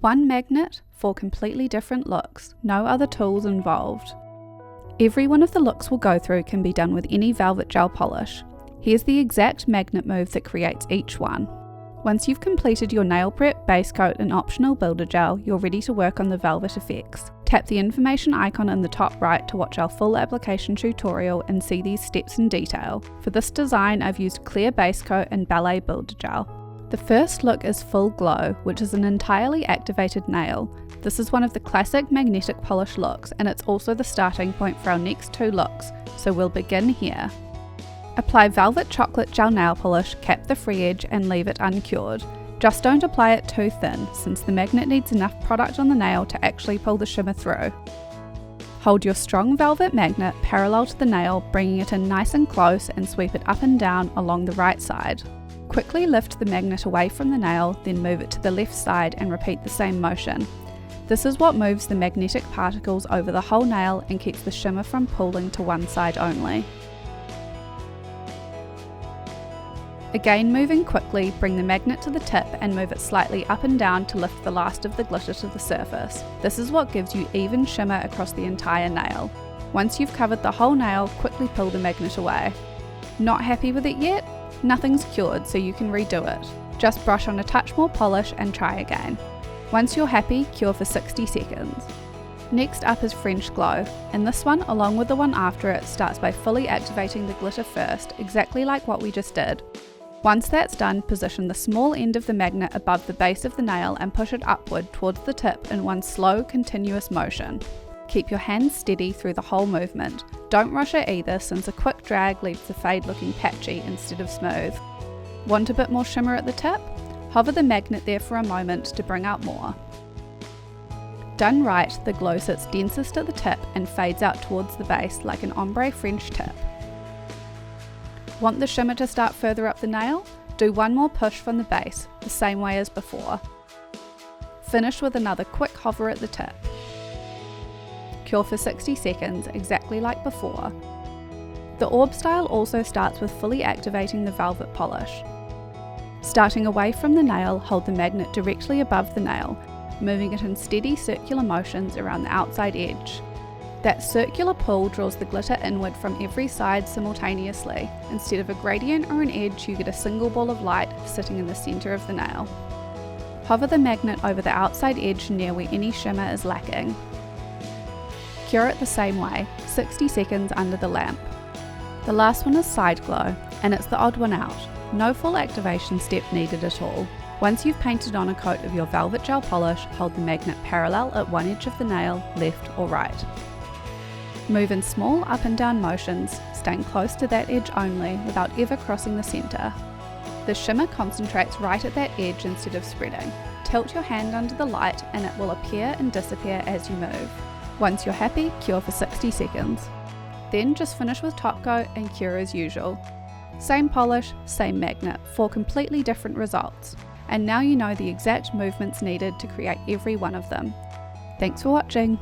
One magnet, 4 completely different looks, no other tools involved. Every one of the looks we'll go through can be done with any velvet gel polish. Here's the exact magnet move that creates each one. Once you've completed your nail prep, base coat and optional builder gel, you're ready to work on the velvet effects. Tap the information icon in the top right to watch our full application tutorial and see these steps in detail. For this design, I've used clear base coat and ballet builder gel. The first look is Full Glow, which is an entirely activated nail. This is one of the classic magnetic polish looks, and it's also the starting point for our next 2 looks, so we'll begin here. Apply Velvet Chocolate Gel Nail Polish, cap the free edge and leave it uncured. Just don't apply it too thin, since the magnet needs enough product on the nail to actually pull the shimmer through. Hold your strong velvet magnet parallel to the nail, bringing it in nice and close, and sweep it up and down along the right side. Quickly lift the magnet away from the nail, then move it to the left side and repeat the same motion. This is what moves the magnetic particles over the whole nail and keeps the shimmer from pulling to one side only. Again, moving quickly, bring the magnet to the tip and move it slightly up and down to lift the last of the glitter to the surface. This is what gives you even shimmer across the entire nail. Once you've covered the whole nail, quickly pull the magnet away. Not happy with it yet? Nothing's cured, so you can redo it. Just brush on a touch more polish and try again. Once you're happy, cure for 60 seconds. Next up is French Glow, and this one, along with the one after it, starts by fully activating the glitter first, exactly like what we just did. Once that's done, position the small end of the magnet above the base of the nail and push it upward towards the tip in one slow, continuous motion. Keep your hands steady through the whole movement. Don't rush it either, since a quick drag leaves the fade looking patchy instead of smooth. Want a bit more shimmer at the tip? Hover the magnet there for a moment to bring out more. Done right, the glow sits densest at the tip and fades out towards the base like an ombre French tip. Want the shimmer to start further up the nail? Do one more push from the base, the same way as before. Finish with another quick hover at the tip. Cure for 60 seconds, exactly like before. The Orb Style also starts with fully activating the velvet polish. Starting away from the nail, hold the magnet directly above the nail, moving it in steady circular motions around the outside edge. That circular pull draws the glitter inward from every side simultaneously. Instead of a gradient or an edge, you get a single ball of light sitting in the centre of the nail. Hover the magnet over the outside edge near where any shimmer is lacking. Cure it the same way, 60 seconds under the lamp. The last one is Side Glow, and it's the odd one out. No full activation step needed at all. Once you've painted on a coat of your velvet gel polish, hold the magnet parallel at one edge of the nail, left or right. Move in small up and down motions, staying close to that edge only without ever crossing the centre. The shimmer concentrates right at that edge instead of spreading. Tilt your hand under the light and it will appear and disappear as you move. Once you're happy, cure for 60 seconds. Then just finish with top coat and cure as usual. Same polish, same magnet, 4 completely different results. And now you know the exact movements needed to create every one of them. Thanks for watching.